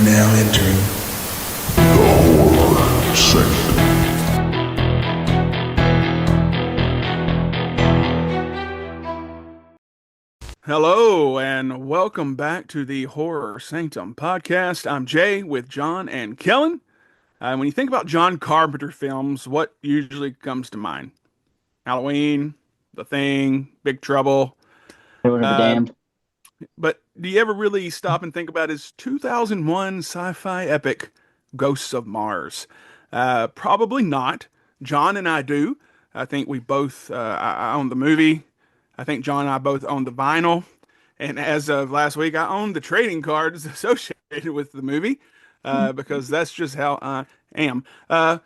now entering the Horror Sanctum. Hello, and welcome back to the Horror Sanctum Podcast. I'm Jay with John and Kellen. When you think about John Carpenter films, what usually comes to mind? Halloween, The Thing, Big Trouble. Children of the Uh, Damned. but do you ever really stop and think about his 2001 sci-fi epic, Ghosts of Mars? Probably not. John and I do. I think we both I own the movie. I think John and I both own the vinyl. And as of last week, I own the trading cards associated with the movie because that's just how I am.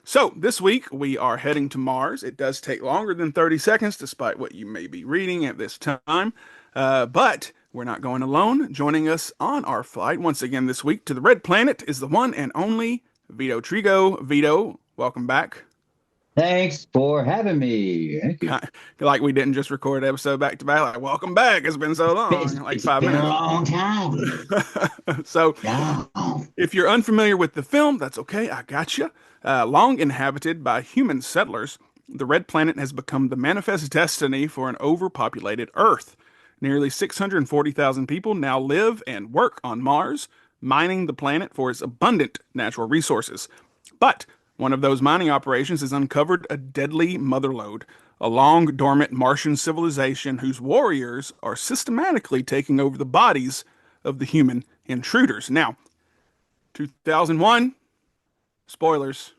So this week, we are heading to Mars. It does take longer than 30 seconds, despite what you may be reading at this time. But we're not going alone. Joining us on our flight once again this week to the Red Planet is the one and only Vito Trigo. Vito, welcome back. Thanks for having me. Thank you. Like we didn't just record an episode back to back. Like, welcome back. It's been so long, like 5 been minutes. a long time. So, No. if you're unfamiliar with the film, that's okay. I got you. Long inhabited by human settlers, the Red Planet has become the manifest destiny for an overpopulated Earth. Nearly 640,000 people now live and work on Mars, mining the planet for its abundant natural resources. But one of those mining operations has uncovered a deadly motherlode, a long dormant Martian civilization whose warriors are systematically taking over the bodies of the human intruders. Now, 2001, spoilers.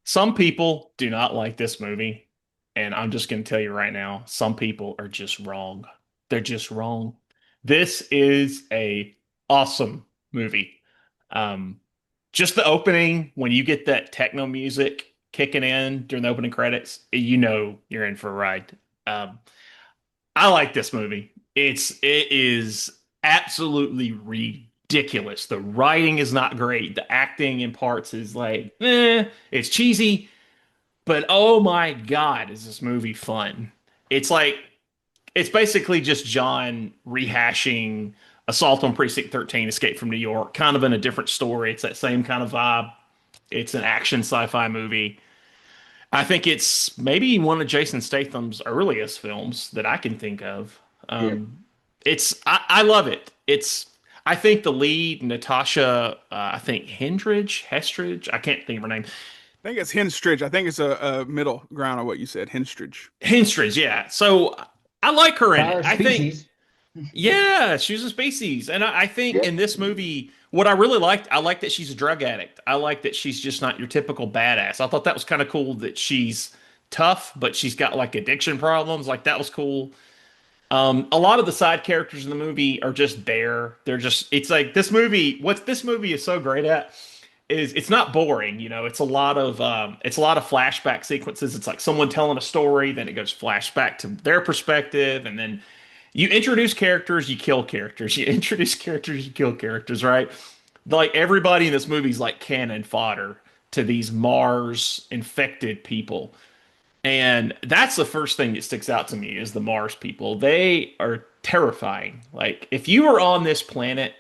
Some people do not like this movie, and I'm just going to tell you right now, some people are just wrong. They're just wrong. This is a awesome movie. Just the opening, when you get that techno music kicking in during the opening credits, you know you're in for a ride. I like this movie. It is absolutely ridiculous. The writing is not great. The acting in parts is like, it's cheesy. But oh my God, is this movie fun? It's basically just John rehashing Assault on Precinct 13, Escape from New York, kind of in a different story. It's that same kind of vibe. It's an action sci-fi movie. I think it's maybe one of Jason Statham's earliest films that I can think of. I love it. I think the lead, Natasha, I think Hestridge, I can't think of her name. I think it's Henstridge. I think it's a middle ground of what you said, Henstridge. Henstridge, yeah. So I like her in it. I Species. think, yeah, she's a species. And I think in this movie, what I really liked, I like that she's a drug addict. I like that she's just not your typical badass. I thought that was kind of cool that she's tough, but she's got like addiction problems. Like that was cool. A lot of the side characters in the movie are just there. It's like this movie, what this movie is so great at is it's not boring, it's a lot of flashback sequences. It's like someone telling a story, then it goes flashback to their perspective, and then you introduce characters, you kill characters. You introduce characters, you kill characters, right? Like everybody in this movie is like cannon fodder to these Mars infected people. And that's the first thing that sticks out to me is the Mars people. They are terrifying. Like if you were on this planet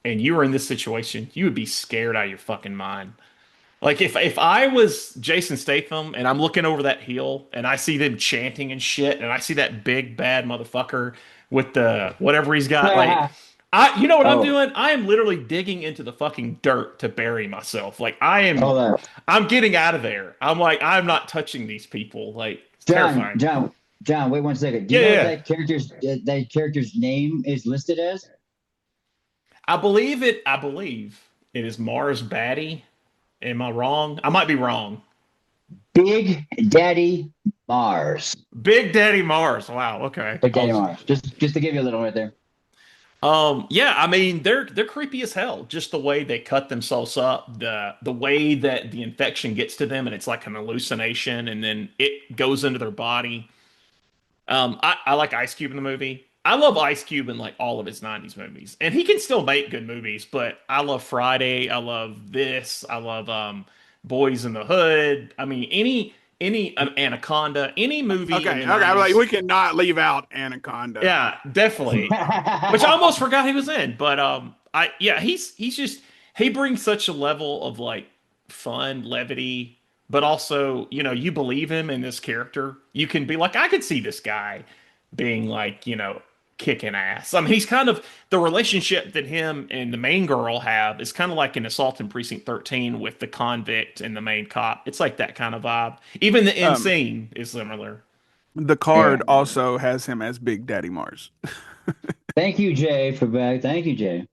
and you were in this situation, you would be scared out of your fucking mind. Like if I was Jason Statham and I'm looking over that hill and I see them chanting and shit and I see that big bad motherfucker with the whatever he's got, like you know what I'm doing? I am literally digging into the fucking dirt to bury myself. Like I'm getting out of there. I'm like, I'm not touching these people. Like it's terrifying. John, wait 1 second. Do you know what that character's name is listed as? I believe it is Mars Baddie. Am I wrong? I might be wrong. Big Daddy Mars. Big Daddy Mars. Wow. Okay. Big Daddy Mars. Just to give you a little right there. Yeah, I mean they're creepy as hell. Just the way they cut themselves up, the way that the infection gets to them, and it's like an hallucination, and then it goes into their body. I like Ice Cube in the movie. I love Ice Cube in like all of his 90s movies. And he can still make good movies, but I love Friday. I love this. I love Boys in the Hood. I mean, any Anaconda, any movie in Okay, the okay. 90s. We cannot leave out Anaconda. Yeah, definitely. Which I almost forgot he was in, but he's just he brings such a level of like fun, levity, but also, you believe him in this character. You can be like, I could see this guy being like, kicking ass. I mean, he's kind of the relationship that him and the main girl have is kind of like an Assault in Precinct 13 with the convict and the main cop. It's like that kind of vibe. Even the end scene is similar. The card also has him as Big Daddy Mars. Thank you, Jay, for back. Thank you, Jay.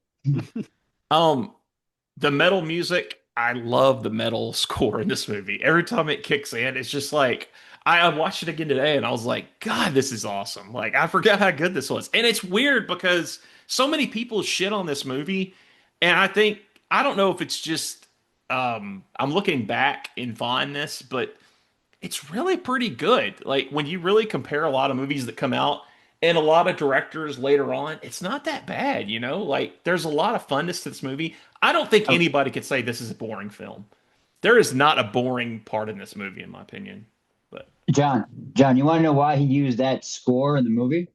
Um, the metal music, I love the metal score in this movie. Every time it kicks in, it's just like I watched it again today and I was like, God, this is awesome. Like I forgot how good this was. And it's weird because so many people shit on this movie. And I don't know if it's just I'm looking back in fondness, but it's really pretty good. Like when you really compare a lot of movies that come out and a lot of directors later on, it's not that bad, Like there's a lot of funness to this movie. I don't think anybody could say this is a boring film. There is not a boring part in this movie, in my opinion. But John, you want to know why he used that score in the movie?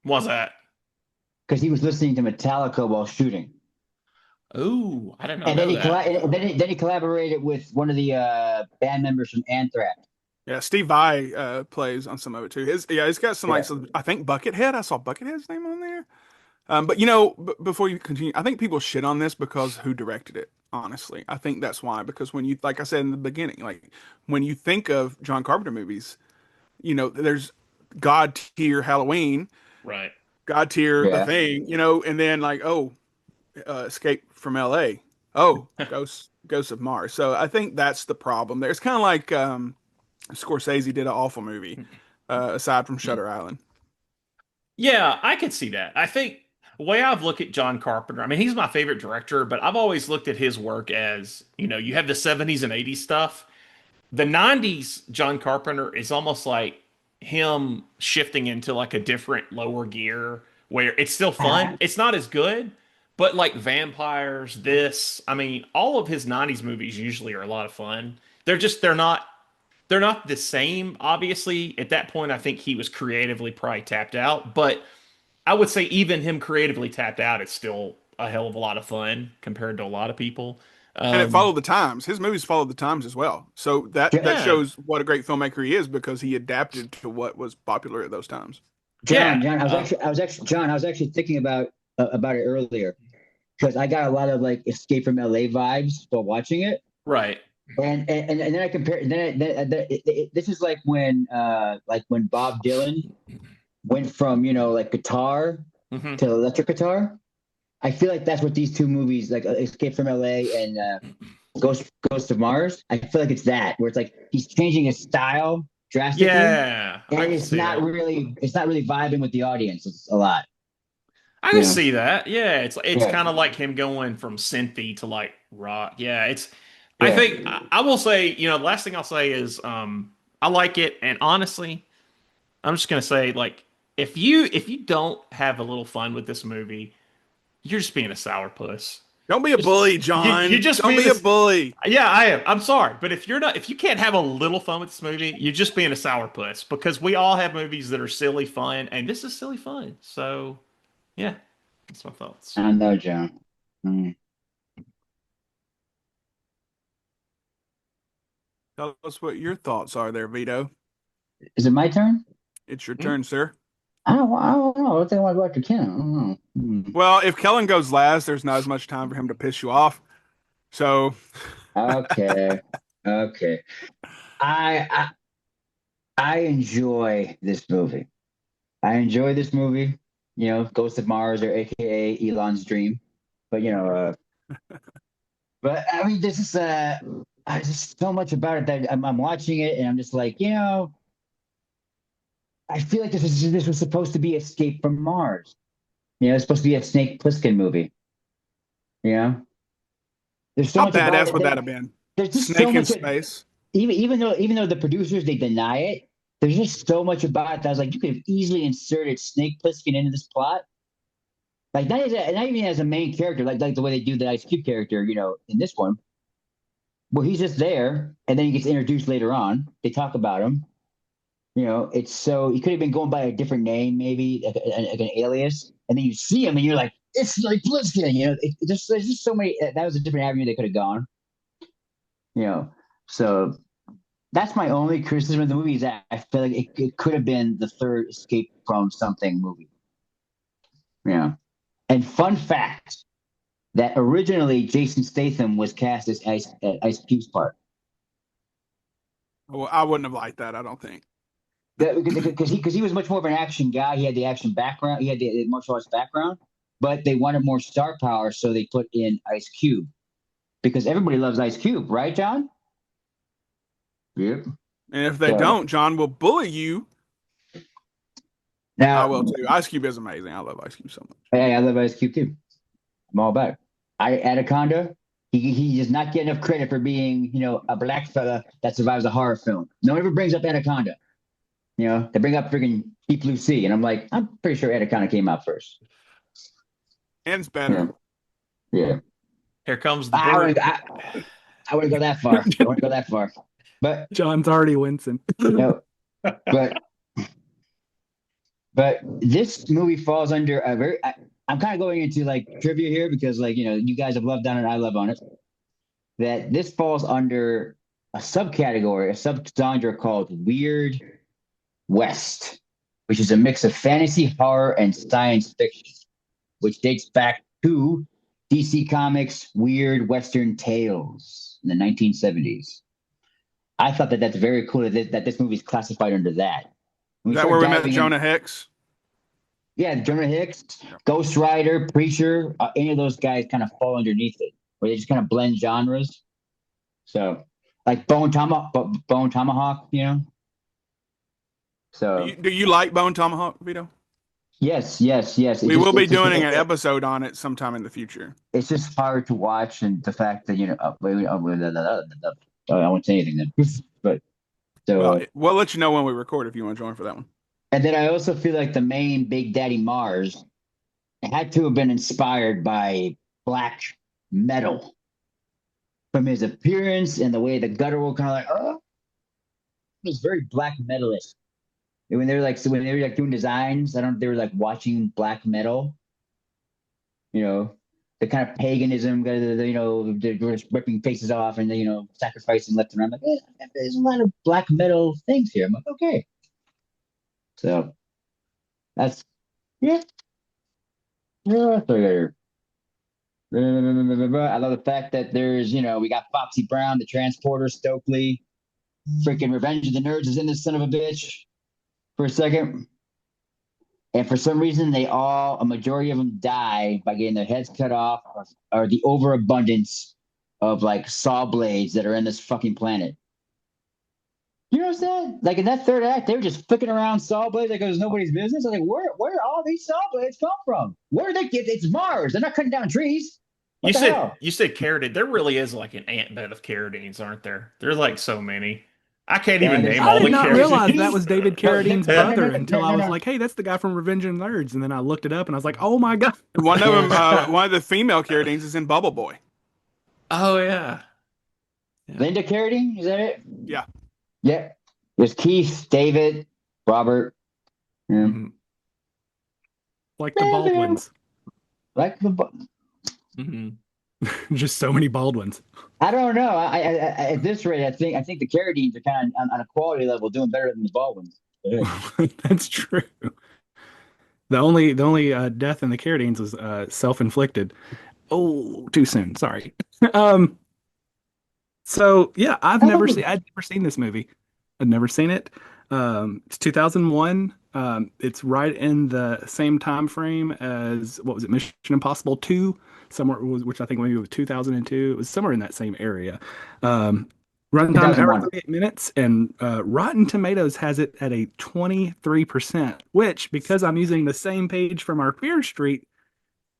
what's that? Because he was listening to Metallica while shooting. Oh, I didn't know And then that. then he collaborated with one of the band members from Anthrax. Yeah, Steve Vai plays on some of it too. He's got some I think Buckethead. I saw Buckethead's name on there. But before you continue, I think people shit on this because who directed it. Honestly, I think that's why. Because when you, like I said in the beginning, like when you think of John Carpenter movies, there's God tier Halloween, Right. God tier The Yeah. Thing, and then like Escape from L.A. Oh, Ghosts of Mars. So I think that's the problem. There, it's kind of like Scorsese did an awful movie, aside from Shutter Island. Yeah, I could see that. I think the way I've looked at John Carpenter, I mean, he's my favorite director, but I've always looked at his work as, you have the 70s and 80s stuff. The 90s John Carpenter is almost like him shifting into like a different lower gear where it's still fun. It's not as good, but like vampires, I mean, all of his 90s movies usually are a lot of fun. They're not the same, obviously. At that point, I think he was creatively probably tapped out, but I would say even him creatively tapped out, it's still a hell of a lot of fun compared to a lot of people. And it followed the times. His movies followed the times as well. So that Yeah. shows what a great filmmaker he is because he adapted to what was popular at those times. John, Yeah. I was actually thinking about it earlier because I got a lot of like Escape from LA vibes while watching it. Right. And then I compare. This is like when Bob Dylan went from like guitar Hmm. to electric guitar. I feel like that's what these two movies, like Escape from LA and Ghost of Mars. I feel like it's that where it's like he's changing his style drastically, Yeah. I and can it's see not that. really vibing with the audience. It's a lot. I can Yeah. see that. Yeah, it's Yeah. kind of like him going from synthy to like rock. Yeah, I Yeah. think I will say, the last thing I'll say is I like it, and honestly, I'm just gonna say like if you don't have a little fun with this movie, you're just being a sourpuss. Don't be a bully, John. You just Don't being be a bully. Yeah, I am. I'm sorry, but if you can't have a little fun with this movie, you're just being a sourpuss because we all have movies that are silly fun, and this is silly fun. So, yeah, that's my thoughts. I know, John. Mm. Tell us what your thoughts are there, Vito. Is it my turn? It's your turn, sir. I don't know. I think I want to go after Ken. I don't know. Well, if Kellen goes last, there's not as much time for him to piss you off. So, Okay. Okay. I enjoy this movie. Ghost of Mars or AKA Elon's dream. But but I mean, this is just so much about it that I'm watching it and I'm just like, I feel like this was supposed to be Escape from Mars. It's supposed to be a Snake Plissken movie. There's so how much about badass it. would that have been? There's just Snake so in much. space. Even though the producers they deny it, there's just so much about it that I was like, you could have easily inserted Snake Plissken into this plot. Like not even as a main character, like the way they do the Ice Cube character, in this one. Well, he's just there, and then he gets introduced later on. They talk about him. It's so he could have been going by a different name, maybe like an alias, and then you see him, and you're like, it's like Bliskin. There's just so many. That was a different avenue they could have gone. So that's my only criticism of the movie is that I feel like it could have been the third Escape from Something movie. And fun fact that originally Jason Statham was cast as Ice Cube's part. Well, I wouldn't have liked that, I don't think. Because he was much more of an action guy. He had the action background. He had the martial arts background, but they wanted more star power, so they put in Ice Cube because everybody loves Ice Cube, right, John? Yep. And if they don't, John will bully you. Now I will too. Ice Cube is amazing. I love Ice Cube so much. Hey, I love Ice Cube too. I'm all about it. Anaconda, he does not get enough credit for being, a black fella that survives a horror film. No one ever brings up Anaconda. They bring up freaking Deep Blue Sea, and I'm like, I'm pretty sure Anaconda came out first. And it's better. Yeah. Here comes the bird. I wouldn't go that far. But John's already wincing. But this movie falls under a very. I'm kind of going into like trivia here because you guys have loved on it, I love on it. That this falls under a subcategory, a subgenre called Weird West, which is a mix of fantasy, horror, and science fiction, which dates back to DC Comics' Weird Western Tales in the 1970s. I thought that that's very cool that this movie is classified under that. Is that where we met Jonah Hex? Yeah, Jonah Hex, Ghost Rider, Preacher, any of those guys kind of fall underneath it, where they just kind of blend genres. So, like Bone Tomahawk, So, Do you like Bone Tomahawk, Vito? Yes. We will be doing an episode on it sometime in the future. It's just hard to watch, and the fact that I won't say anything then. But so we'll let you know when we record if you want to join for that one. And then I also feel like the main Big Daddy Mars had to have been inspired by black metal from his appearance and the way the guttural kind of it was very black metalish. When they were doing designs, they were like watching black metal. The kind of paganism, they're ripping faces off and sacrificing left and right. I'm like, there's a lot of black metal things here. I'm like, okay. So that's I love the fact that there's we got Foxy Brown, the Transporter, Stokely, freaking Revenge of the Nerds is in this son of a bitch for a second, and for some reason a majority of them die by getting their heads cut off or the overabundance of like saw blades that are in this fucking planet. You know what I'm saying? Like in that third act, they were just flicking around saw blades like it was nobody's business. I was like, where all these saw blades come from? Where do they get? It's Mars. They're not cutting down trees. You said carotid. There really is like an ant bed of carotines, aren't there? There's like so many. I can't even name all the carotines. I did not realize that was David Carradine's brother until I was like, hey, that's the guy from Revenge of the Nerds. And then I looked it up and I was like, oh my God. One of them, one of the female Carradines is in Bubble Boy. Oh, yeah. Linda Carradine, is that it? Yeah. Yeah. There's Keith, David, Robert. Yeah. Mm-hmm. Like the Baldwins. Mm-hmm. Just so many Baldwins. I don't know. I at this rate, I think the Carradines are kind of on a quality level doing better than the Baldwins. That's true. The only death in the Carradines was self-inflicted. Oh, too soon. Sorry. So yeah, I've never seen this movie. I've never seen it. It's 2001. It's right in the same time frame as what was it, Mission Impossible 2, somewhere which I think maybe was 2002. It was somewhere in that same area. Runtime hour 38 minutes, and Rotten Tomatoes has it at a 23%, which, because I'm using the same page from our Fear Street,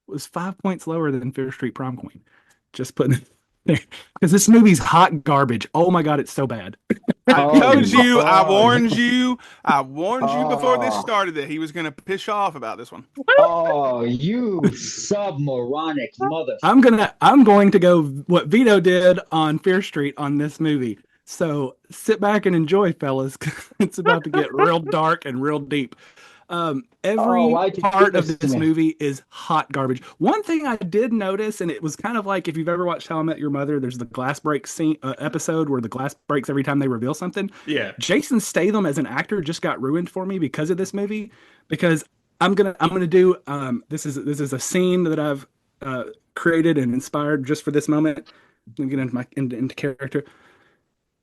was 5 points lower than Fear Street Prom Queen. Just putting it there. Because this movie's hot garbage. Oh my God, it's so bad. I Oh, told you, God. I warned you before this Oh, started that he was going to piss off about this one. oh, you submoronic mother. I'm going to go what Vito did on Fear Street on this movie. So sit back and enjoy, fellas. 'Cause it's about to get real dark and real deep. Oh, Every why'd you do part of this to this me? movie is hot garbage. One thing I did notice, and it was kind of like if you've ever watched How I Met Your Mother, there's the glass break scene episode where the glass breaks every time they reveal something. Yeah. Jason Statham as an actor just got ruined for me because of this movie. Because I'm gonna do this is a scene that I've created and inspired just for this moment. Let me get into character.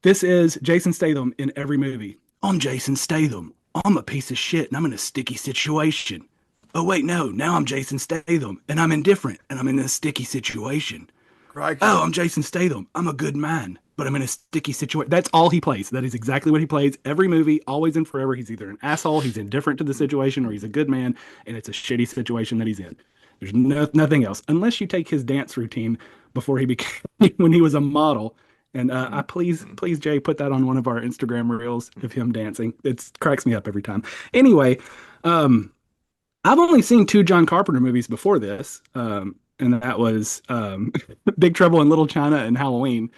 This is Jason Statham in every movie. I'm Jason Statham. I'm a piece of shit and I'm in a sticky situation. Oh, wait, no. Now I'm Jason Statham and I'm indifferent and I'm in a sticky situation. Crikey. Oh, I'm Jason Statham. I'm a good man, but I'm in a sticky situation. That's all he plays. That is exactly what he plays. Every movie, always and forever. He's either an asshole, he's indifferent to the situation, or he's a good man and it's a shitty situation that he's in. There's nothing else. Unless you take his dance routine before he became, when he was a model. And I please, Jay, put that on one of our Instagram reels of him dancing. It cracks me up every time. Anyway, I've only seen two John Carpenter movies before this, and that was Big Trouble in Little China and Halloween.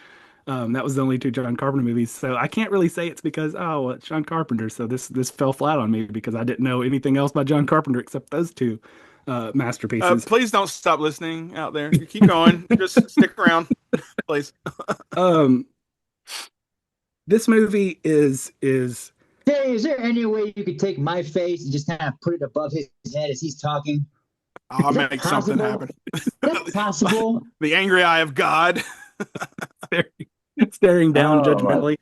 That was the only two John Carpenter movies. So I can't really say it's because well, it's John Carpenter. So this fell flat on me because I didn't know anything else by John Carpenter except those two masterpieces. Please don't stop listening out there. You keep going. Just stick around, please. This movie is Hey, is there any way you could take my face and just kind of put it above his head as he's talking? I'll Is that make something possible? happen. Is that possible? The angry eye of God. staring down Oh, judgmentally.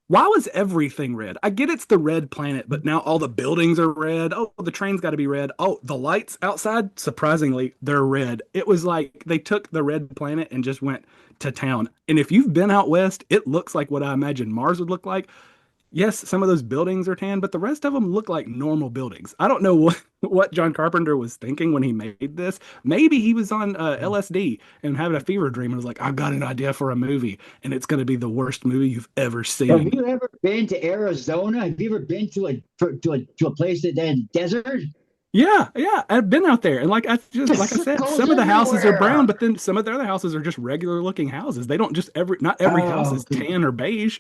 Why was everything red? I get it's the red planet, but now all the buildings are red. Oh, the train's got to be red. Oh, the lights outside, surprisingly, they're red. It was like they took the red planet and just went to town. And if you've been out west, it looks like what I imagine Mars would look like. Yes, some of those buildings are tan, but the rest of them look like normal buildings. I don't know what John Carpenter was thinking when he made this. Maybe he was on LSD and having a fever dream and was like, I've got an idea for a movie, and it's going to be the worst movie you've ever Have seen. you ever been to Arizona? Have you ever been to a place that has desert? Yeah, I've been out there, and like I said, Circles some of the houses are brown, everywhere. but then some of the other houses are just regular looking houses. They don't just not every house is Oh, tan or beige.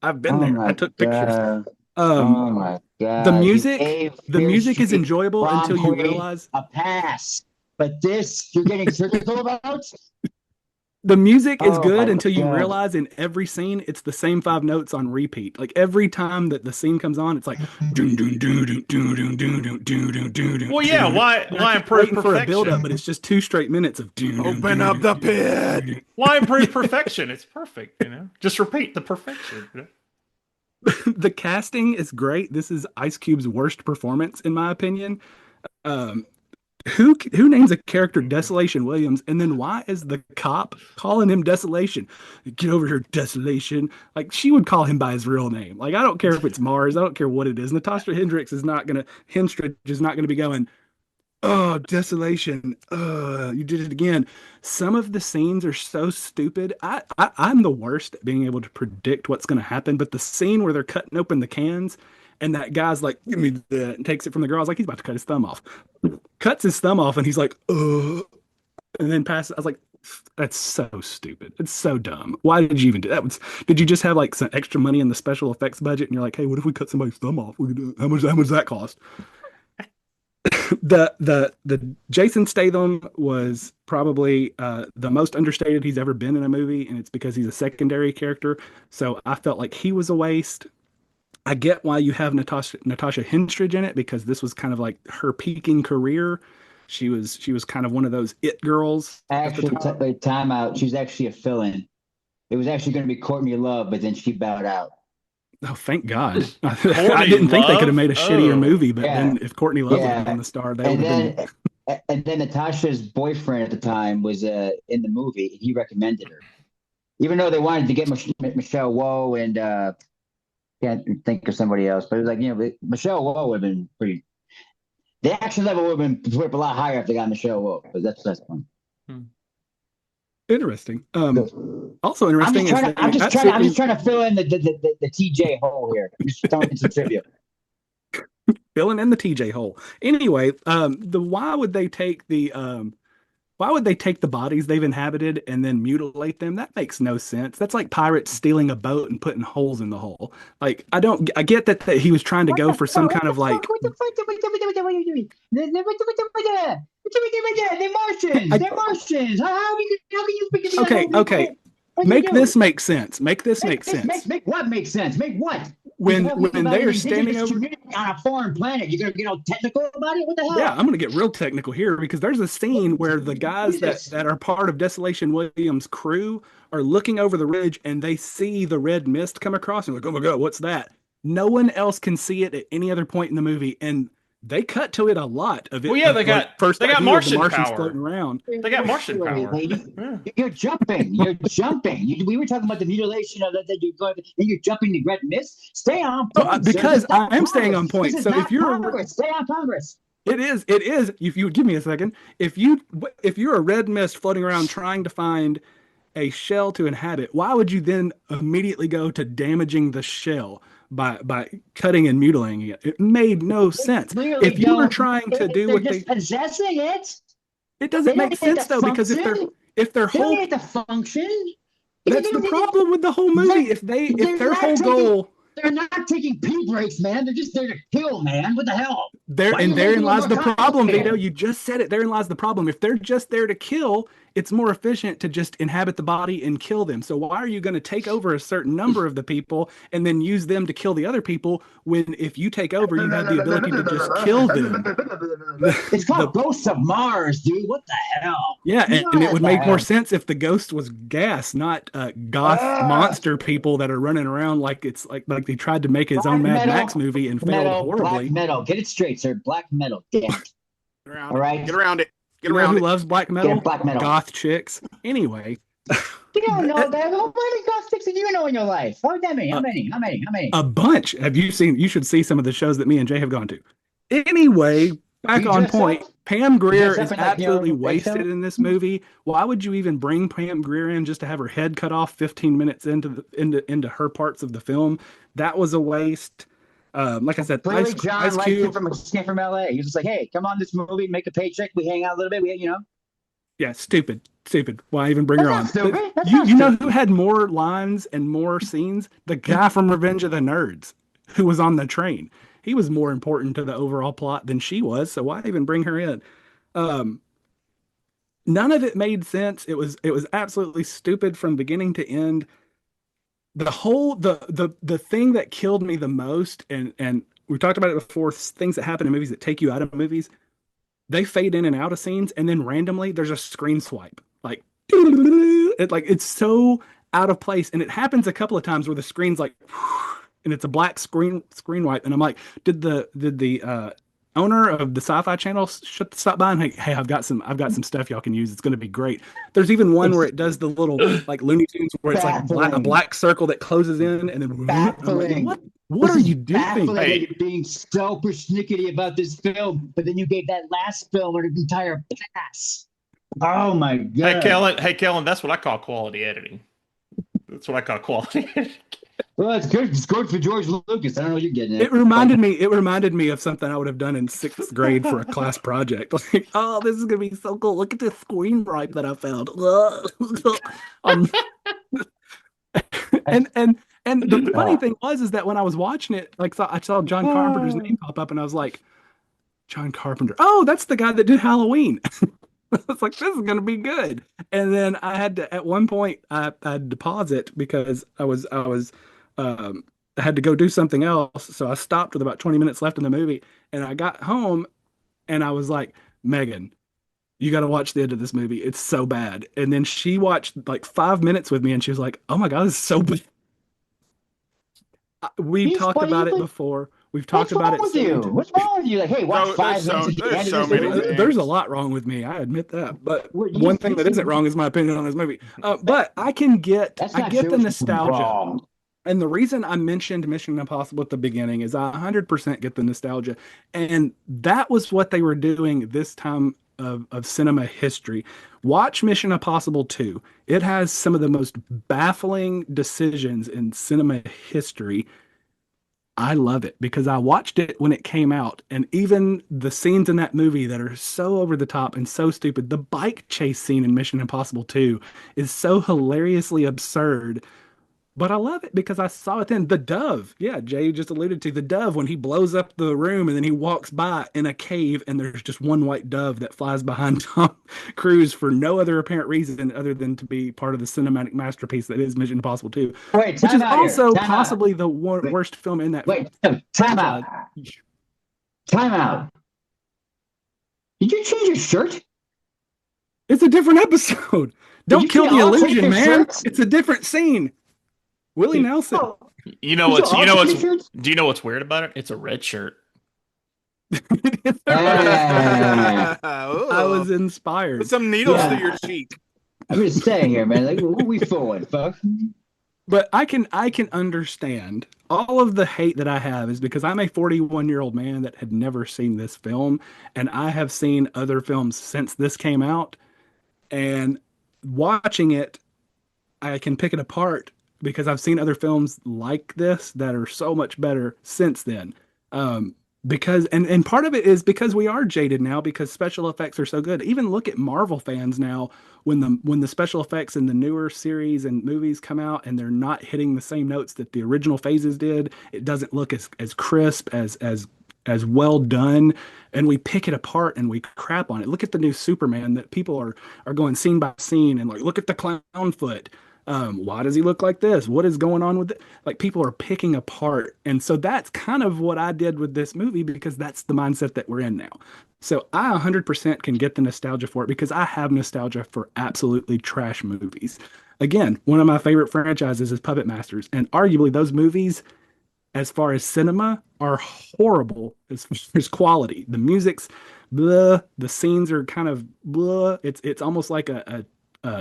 I've been oh there. I my took pictures. God. Um, Oh my God. the You music, gave the Fear music is Street enjoyable until you Bromley realize a pass. But this you're getting critical about? the music is Oh good my until you God. realize in every scene it's the same five notes on repeat. Like every time that the scene comes on, it's like doon doon doon doon doon doon doon doon doon doon doon doon. Well, yeah. Why And I keep improve waiting for a build up, perfection? but it's just two straight minutes of doon doon Open doon up doon the doon pit. doon. Why improve perfection? It's perfect. Just repeat the perfection. The casting is great. This is Ice Cube's worst performance, in my opinion. Um, who names a character Desolation Williams, and then why is the cop calling him Desolation? Get over here, Desolation. Like she would call him by his real name. Like I don't care if it's Mars. I don't care what it is. Natasha Hendricks is not gonna Henstridge is not gonna be going, oh, Desolation. You did it again. Some of the scenes are so stupid. I'm the worst at being able to predict what's going to happen. But the scene where they're cutting open the cans and that guy's like, give me that, and takes it from the girl. I was like, he's about to cut his thumb off. Cuts his thumb off and he's like, and then passes. I was like, that's so stupid. It's so dumb. Why did you even do that? Did you just have like some extra money in the special effects budget and you're like, hey, what if we cut somebody's thumb off? How much does that cost? The Jason Statham was probably the most understated he's ever been in a movie, and it's because he's a secondary character. So I felt like he was a waste. I get why you have Natasha Henstridge in it because this was kind of like her peaking career. She was kind of one of those it girls at the Actually, time. wait, time out. She's actually a fill-in. It was actually going to be Courtney Love, but then she bowed out. Oh, thank God! I Courtney didn't think they could have Love? made a shittier Oh. movie, but Yeah. then if Courtney Love would have Yeah. been the star, that And would have been. then Natasha's boyfriend at the time was in the movie. He recommended her, even though they wanted to get Michelle Yeoh and can't think of somebody else. But it was like Michelle Yeoh would have been pretty. The action level would have been put up a lot higher if they got Michelle Yeoh. But that's fun. Interesting. Also interesting is that I'm just absolutely trying to fill in the TJ hole here. I'm just throwing in some trivia. filling in the TJ hole. Anyway, the why would they take the bodies they've inhabited and then mutilate them? That makes no sense. That's like pirates stealing a boat and putting holes in the hull. Like I get that he was trying to go for some kind of like What the fuck? What are you doing? They're Martians. They're Martians. How can you freaking okay, okay. Make this make sense. Make this make sense. Make what make sense? Make what? When they are standing over on a foreign planet, you're gonna get all technical about it? What the hell? Yeah, I'm gonna get real technical here because there's a scene where the guys that are part of Desolation Williams' crew are looking over the ridge and they see the red mist come across and like, oh my god, what's that? No one else can see it at any other point in the movie, and they cut to it a lot of it. Well, yeah, they got Martian Martians power floating around. They got Martian power. You're jumping. You're jumping. We were talking about the mutilation of that. You're going. You're jumping the red mist. Stay on point. Because I am staying on point. So if you're stay on Congress. It is. If you would give me a second, if you're a red mist floating around trying to find a shell to inhabit, why would you then immediately go to damaging the shell by cutting and mutilating it? It made no sense. If you were trying to do what they possessing it doesn't make sense though, because if their whole need the function, that's the problem with the whole movie. If their whole goal. They're not taking pee breaks, man. They're just there to kill, man. What the hell? Therein lies the problem, Vito. You just said it. Therein lies the problem. If they're just there to kill, it's more efficient to just inhabit the body and kill them. So why are you going to take over a certain number of the people and then use them to kill the other people when if you take over, you have the ability to just kill them? It's called Ghosts of Mars, dude. What the hell? Yeah, and it would make more sense if the ghost was gas, not goth monster people that are running around like it's like they tried to make his own Mad Max movie and failed horribly. Black metal. Get it straight, sir. Black metal. Damn it. All right. Get around it. Get around it. Who loves black metal? Yeah, black metal. Goth chicks. Anyway. You don't know that. How many goth chicks do you know in your life? How many? A bunch. Have you seen? You should see some of the shows that me and Jay have gone to. Anyway, back on point. Pam Grier is absolutely wasted in this movie. Why would you even bring Pam Grier in just to have her head cut off 15 minutes into her parts of the film? That was a waste. Like I said, Clearly John liked him from LA. He was just like, hey, come on this movie, make a paycheck, we hang out a little bit, Yeah, stupid. Why even bring her on? You know who had more lines and more scenes? The guy from Revenge of the Nerds who was on the train. He was more important to the overall plot than she was, so why even bring her in? None of it made sense. It was absolutely stupid from beginning to end. The thing that killed me the most, and we talked about it before, things that happen in movies that take you out of movies, they fade in and out of scenes, and then randomly there's a screen swipe. Like it's so out of place, and it happens a couple of times where the screen's like, and it's a black screen wipe, and I'm like, did the owner of the Sci-Fi Channel stop by and hey, I've got some stuff y'all can use. It's going to be great. There's even one where it does the little like Looney Tunes where it's like a black circle that closes in and then like, what are you doing? Hey. You're being so persnickety about this film, but then you gave that last film an entire pass. Oh my god! Hey Kellen, that's what I call quality editing. That's what I call quality editing. Well, it's good. It's good for George Lucas. I don't know what you're getting at. It reminded me of something I would have done in 6th grade for a class project. Like, oh, this is gonna be so cool. Look at this screen wipe that I found. And the funny thing is that when I was watching it, like I saw John Carpenter's name pop up, and I was like, John Carpenter. Oh, that's the guy that did Halloween. I was like, this is gonna be good. And then I had to, at one point, I had to pause it because I had to go do something else. So I stopped with about 20 minutes left in the movie, and I got home, and I was like, Megan, you got to watch the end of this movie. It's so bad. And then she watched like 5 minutes with me, and she was like, oh my god, this is so bad. We've talked about it before. We've talked about it. What's wrong with you? Like, hey, watch 5 minutes. There's a lot wrong with me. I admit that. But one thing that isn't wrong is my opinion on this movie. But I get the nostalgia. And the reason I mentioned Mission Impossible at the beginning is I 100% get the nostalgia. And that was what they were doing this time of cinema history. Watch Mission Impossible 2. It has some of the most baffling decisions in cinema history. I love it because I watched it when it came out, and even the scenes in that movie that are so over the top and so stupid. The bike chase scene in Mission Impossible 2 is so hilariously absurd, but I love it because I saw it then. The dove, yeah, Jay just alluded to the dove when he blows up the room and then he walks by in a cave and there's just one white dove that flies behind Tom Cruise for no other apparent reason other than to be part of the cinematic masterpiece that is Mission Impossible 2, Wait, which is time out also here. Time possibly out. the Wait. worst film in that. Wait, time out. Time out. Did you change your shirt? It's a different episode. Don't you kill the all take illusion, your man. shirts? It's a different scene. Willie Nelson. Oh, You know Did what's you you know all what's take your shirts? do you know what's weird about it? It's a red shirt. Yeah. I was Put inspired. some needles Yeah. through your cheek. I'm just saying here, man. Like, what are we fooling, fuck? But I can understand all of the hate that I have is because I'm a 41-year-old man that had never seen this film, and I have seen other films since this came out, and watching it, I can pick it apart because I've seen other films like this that are so much better since then. Because and part of it is because we are jaded now because special effects are so good. Even look at Marvel fans now when the special effects in the newer series and movies come out and they're not hitting the same notes that the original phases did, it doesn't look as crisp as well done, and we pick it apart and we crap on it. Look at the new Superman that people are going scene by scene and like look at the clown foot. Why does he look like this? What is going on with it? Like people are picking apart. And so that's kind of what I did with this movie because that's the mindset that we're in now. So I 100% can get the nostalgia for it because I have nostalgia for absolutely trash movies. Again, one of my favorite franchises is Puppet Masters. And arguably those movies, as far as cinema, are horrible as far as quality. The music's blah, the scenes are kind of blah. It's almost like a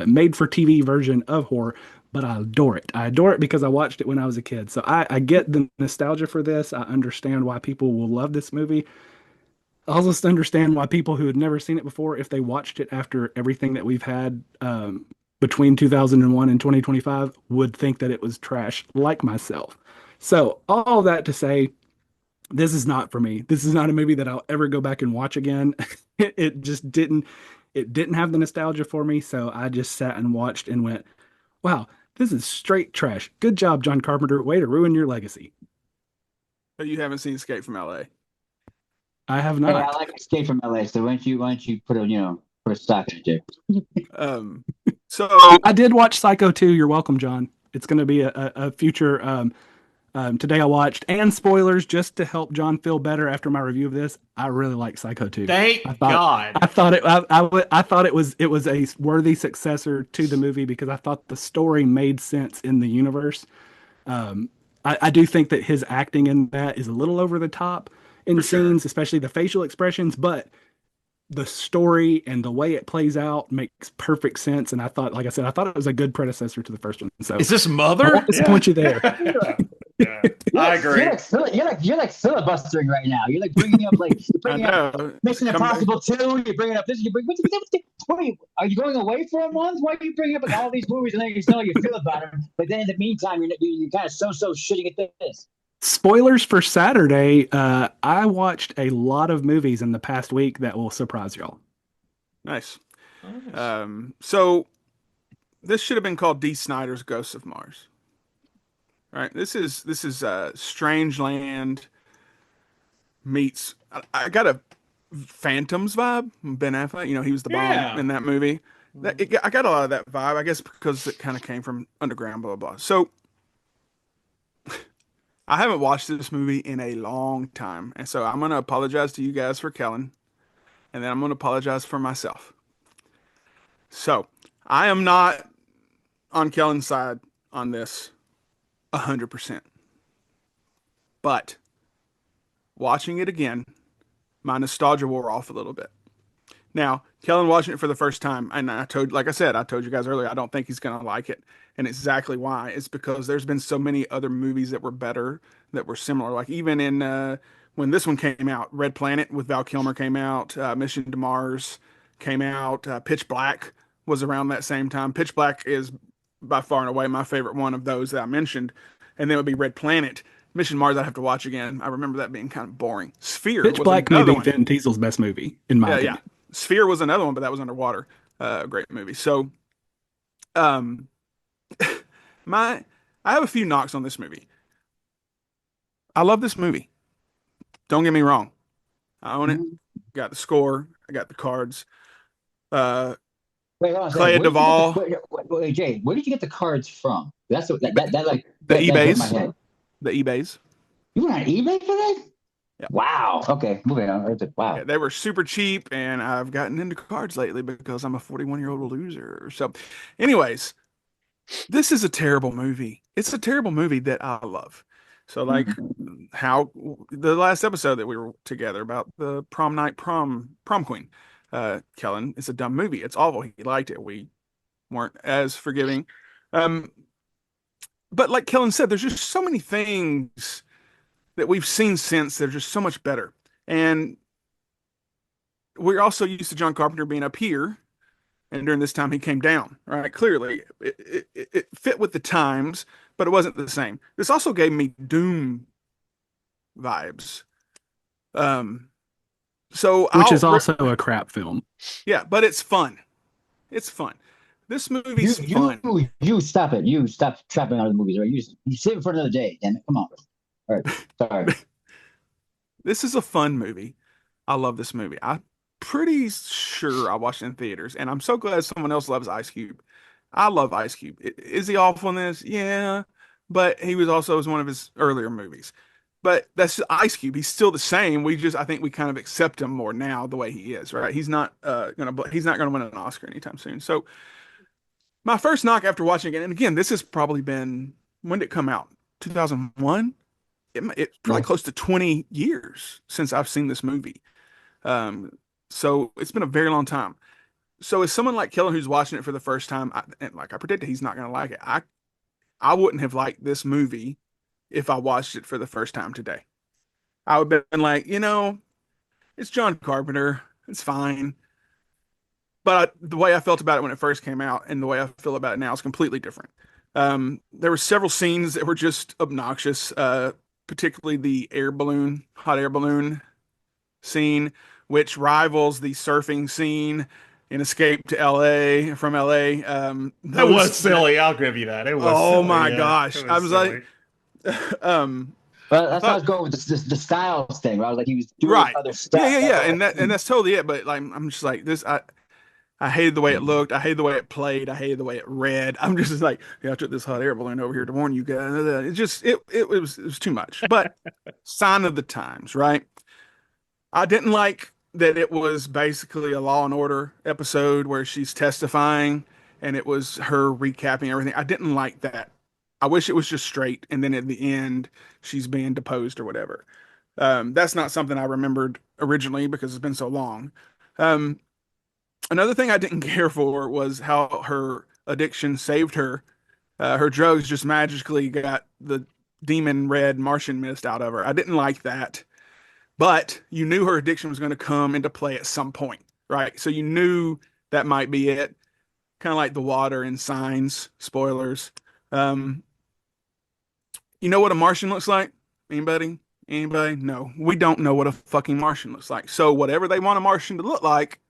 made for TV version of horror, but I adore it. I adore it because I watched it when I was a kid. So I get the nostalgia for this. I understand why people will love this movie. I also understand why people who had never seen it before, if they watched it after everything that we've had between 2001 and 2025, would think that it was trash, like myself. So all that to say, this is not for me. This is not a movie that I'll ever go back and watch again. It just didn't. It didn't have the nostalgia for me, so I just sat and watched and went, "Wow, this is straight trash. Good job, John Carpenter. Way to ruin your legacy." But you haven't seen Escape from LA. I have Hey, I not. like Escape from LA. So why don't you put a stock in it, Jay? So I did watch Psycho 2. You're welcome, John. It's going to be a future. Today I watched, and spoilers just to help John feel better after my review of this. I really like Psycho 2. Thank God. I thought it was a worthy successor to the movie because I thought the story made sense in the universe. I do think that his acting in that is a little over the top in scenes, especially the facial expressions, but the story and the way it plays out makes perfect sense. And I thought, like I said, I thought it was a good predecessor to the first one. So Is this I Mother? won't disappoint you there. Yeah. I agree. You're like filibustering right now. You're like bringing up I know. Mission Come back. Impossible 2. You're bringing up this. Are you going away for a month? Why are you bringing up like, all these movies and then you know how you feel about them? But then in the meantime, you're kind of so shitting at this. Spoilers for Saturday. I watched a lot of movies in the past week that will surprise y'all. Nice. So this should have been called D. Snyder's Ghosts of Mars. Right. This is Strange Land meets. I got a Phantoms vibe. Ben Affleck. You know, he was the bomb in that movie. I got a lot of that vibe. I guess because it kind of came from underground. Blah blah blah. So I haven't watched this movie in a long time, and so I'm gonna apologize to you guys for Kellen, and then I'm gonna apologize for myself. So I am not on Kellen's side on this 100%. But watching it again, my nostalgia wore off a little bit. Now, Kellen watching it for the first time, and I told you guys earlier, I don't think he's gonna like it. And exactly why. It's because there's been so many other movies that were better, that were similar. Like even in when this one came out, Red Planet with Val Kilmer came out, Mission to Mars came out. Pitch Black was around that same time. Pitch Black is by far and away my favorite one of those that I mentioned. And then it would be Red Planet. Mission Mars I'd have to watch again. I remember that being kind of boring. Sphere Pitch was Black may another be one. Vin Diesel's best movie, in my opinion. Sphere was another one, but that was underwater. Great movie. So, um, I have a few knocks on this movie. I love this movie. Don't get me wrong. I own it. Got the score. I got the cards. Wait, hold on a Clea second. Duvall. Wait, Jay, where did you get the cards from? That's what that like The that hit my eBays. head. The eBays. You went on eBay for that? Yeah. Wow. Okay, moving on. Wow. Yeah, they were super cheap, and I've gotten into cards lately because I'm a 41-year-old loser. So, anyways, this is a terrible movie. It's a terrible movie that I love. So, like, how the last episode that we were together about the prom night prom queen, Kellen, it's a dumb movie. It's awful. He liked it. We weren't as forgiving. But like Kellen said, there's just so many things that we've seen since that are just so much better. And we're also used to John Carpenter being up here, and during this time he came down, right? Clearly, it fit with the times, but it wasn't the same. This also gave me Doom vibes. Which is also a crap film. Yeah, but it's fun. It's fun. This movie's fun. You stop it. You stop trapping out of the movies, right? You save it for another day. Damn it. Come on. All right. Sorry. This is a fun movie. I love this movie. I'm pretty sure I watched it in theaters, and I'm so glad someone else loves Ice Cube. I love Ice Cube. Is he awful in this? Yeah, but he was one of his earlier movies. But that's Ice Cube. He's still the same. I think we kind of accept him more now the way he is, right? He's not gonna win an Oscar anytime soon. So my first knock after watching it, and again, this has probably been, when did it come out? 2001? It's probably close to 20 years since I've seen this movie. So it's been a very long time. So as someone like Kellen who's watching it for the first time, and like I predicted, he's not going to like it. I wouldn't have liked this movie if I watched it for the first time today. I would have been like, it's John Carpenter. It's fine. But the way I felt about it when it first came out and the way I feel about it now is completely different. There were several scenes that were just obnoxious, particularly the hot air balloon scene, which rivals the surfing scene in Escape to LA from LA. That was silly. I'll give you that. It was. Oh silly, my yeah. gosh! I was silly. like, Well, that's how I was going with the styles thing. Where I was like, he was doing right. other stuff. Yeah, and that's totally it. But like, I'm just like this. I hated the way it looked. I hated the way it played. I hated the way it read. I'm just like, I took this hot air balloon over here to warn you guys. It was too much. But sign of the times, right? I didn't like that it was basically a Law and Order episode where she's testifying and it was her recapping everything. I didn't like that. I wish it was just straight, and then at the end she's being deposed or whatever. That's not something I remembered originally because it's been so long. Another thing I didn't care for was how her addiction saved her. Her drugs just magically got the demon red Martian mist out of her. I didn't like that. But you knew her addiction was going to come into play at some point, right? So you knew that might be it. Kind of like the water in Signs, spoilers. You know what a Martian looks like? Anybody? No, we don't know what a fucking Martian looks like. So whatever they want a Martian to look like,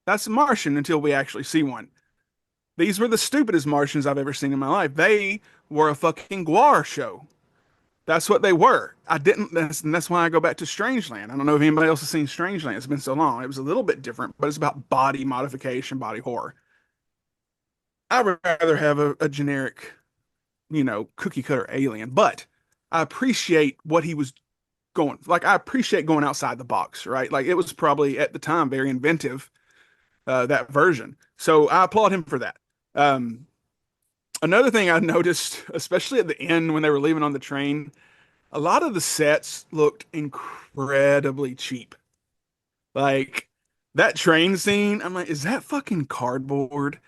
that's a Martian until we actually see one. These were the stupidest Martians I've ever seen in my life. They were a fucking guar show. That's what they were. That's why I go back to Strangeland. I don't know if anybody else has seen Strangeland. It's been so long. It was a little bit different, but it's about body modification, body horror. I'd rather have a generic, cookie cutter alien, but I appreciate what he was going, like, I appreciate going outside the box, right? Like, it was probably at the time very inventive, that version. So I applaud him for that. Another thing I noticed, especially at the end when they were leaving on the train, a lot of the sets looked incredibly cheap. Like that train scene, I'm like, is that fucking cardboard?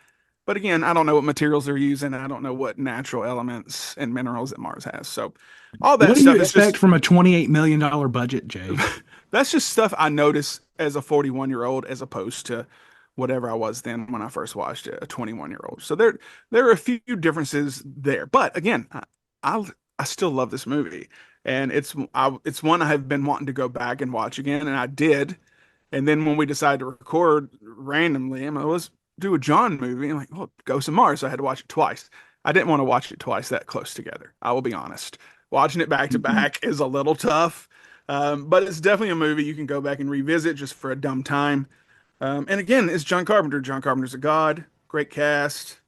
But again, I don't know what materials they're using. I don't know what natural elements and minerals that Mars has. So all that what do stuff you is expect just from a $28 million budget, Jay? that's just stuff I notice as a 41-year-old as opposed to whatever I was then when I first watched it, a 21-year-old. So there are a few differences there. But again, I still love this movie. And it's one I have been wanting to go back and watch again, and I did. And then when we decided to record randomly, I'm like, let's do a John movie. I'm like, oh, Ghosts of Mars. So I had to watch it twice. I didn't want to watch it twice that close together. I will be honest. Watching it back to back is a little tough, but it's definitely a movie you can go back and revisit just for a dumb time. And again, it's John Carpenter. John Carpenter's a god. Great cast.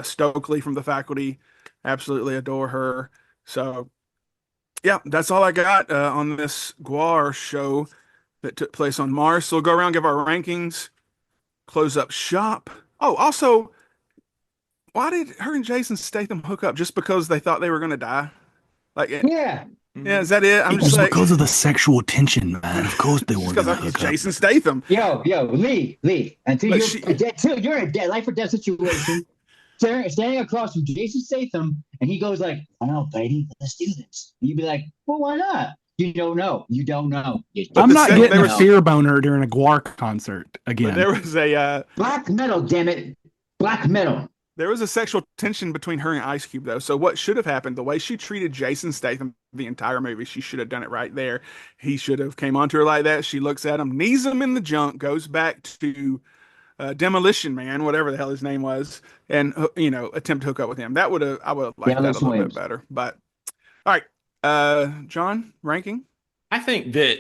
Stokely from The Faculty. Absolutely adore her. So, yeah, that's all I got on this Guar show that took place on Mars. So we'll go around, give our rankings, close up shop. Oh, also, why did her and Jason Statham hook up? Just because they thought they were going to die? Like, Yeah. yeah, is that it? I'm It was just like, because of the sexual tension, man. Of course they just wanted because to I'm hook up. Jason Statham. Yo, Lee, until But you're in a dead life or death situation, standing across from Jason Statham, and he goes like, "I know, baby, let's do this." And you'd be like, "Well, why not?" You don't know. You don't know. I'm not there getting a was- fear boner during a Guar concert again. There was a Black metal, damn it, black metal. there was a sexual tension between her and Ice Cube, though. So what should have happened, the way she treated Jason Statham the entire movie, she should have done it right there. He should have came onto her like that. She looks at him, knees him in the junk, goes back to Demolition Man, whatever the hell his name was, and attempt to hook up with him. I would have liked that a little bit better. But all right, John, ranking. I think that,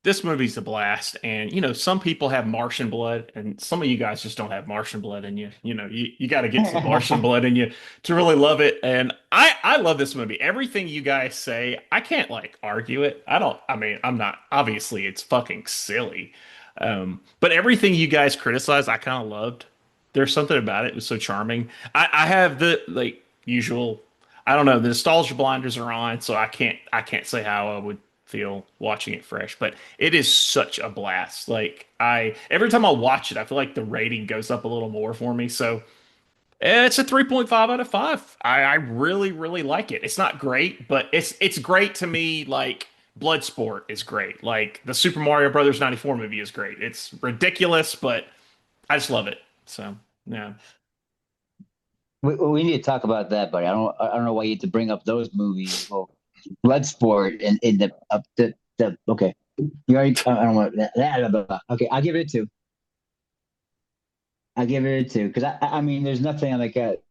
this movie's a blast. And, some people have Martian blood, and some of you guys just don't have Martian blood in you. You got to get some Martian blood in you to really love it. And I love this movie. Everything you guys say, I can't argue it. I'm not, obviously it's fucking silly. But everything you guys criticize, I kind of loved. There's something about it. It was so charming. I have the usual, I don't know, the nostalgia blinders are on, so I can't say how I would feel watching it fresh, but it is such a blast. Every time I watch it, I feel like the rating goes up a little more for me. So it's a 3.5 out of 5. I really, really like it. It's not great, but it's great to me. Like Bloodsport is great. Like the Super Mario Brothers 94 movie is great. It's ridiculous, but I just love it. So yeah. We need to talk about that, buddy. I don't know why you had to bring up those movies. Well, Bloodsport and in the okay. You already I don't want that. Okay, I'll give it a 2. I'll give it a 2 because I mean there's nothing like that